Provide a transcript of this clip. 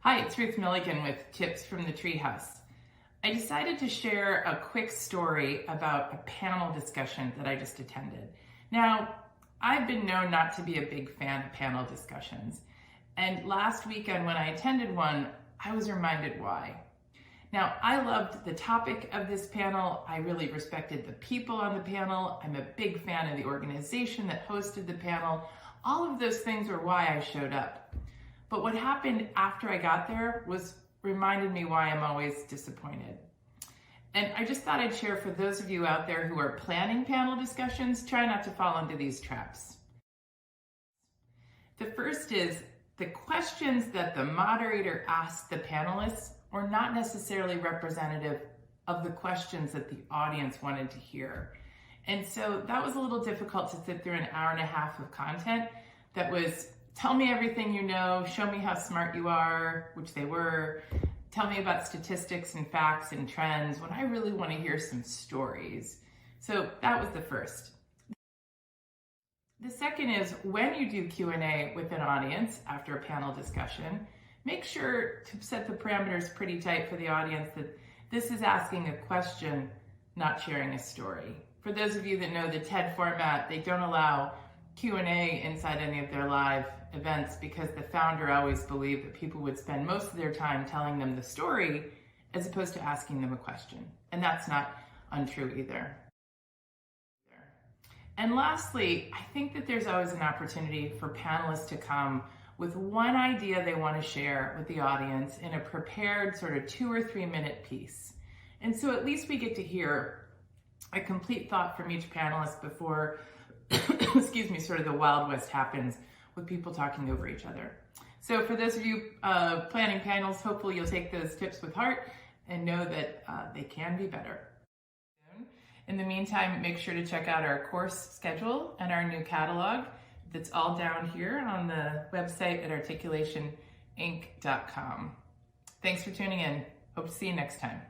Hi, it's Ruth Milligan with Tips from the Treehouse. I decided to share a quick story about a panel discussion that I just attended. Now, I've been known not to be a big fan of panel discussions, and last weekend when I attended one, I was reminded why. Now, I loved the topic of this panel. I really respected the people on the panel. I'm a big fan of the organization that hosted the panel. All of those things were why I showed up. But what happened after I got there reminded me why I'm always disappointed. And I just thought I'd share for those of you out there who are planning panel discussions, try not to fall into these traps. The first is the questions that the moderator asked the panelists were not necessarily representative of the questions that the audience wanted to hear. And so that was a little difficult to sit through an hour and a half of content that was tell me everything you know, show me how smart you are, which they were, tell me about statistics and facts and trends, when I really want to hear some stories. So that was the first. The second is when you do Q&A with an audience after a panel discussion, make sure to set the parameters pretty tight for the audience that this is asking a question, not sharing a story. For those of you that know the TED format, they don't allow Q&A inside any of their live events because the founder always believed that people would spend most of their time telling them the story as opposed to asking them a question. And that's not untrue either. And lastly, I think that there's always an opportunity for panelists to come with one idea they want to share with the audience in a prepared sort of 2 or 3 minute piece. And so at least we get to hear a complete thought from each panelist before excuse me, sort of the Wild West happens with people talking over each other. So for those of you planning panels, hopefully you'll take those tips with heart and know that they can be better. In the meantime, make sure to check out our course schedule and our new catalog. That's all down here on the website at articulationinc.com. Thanks for tuning in. Hope to see you next time.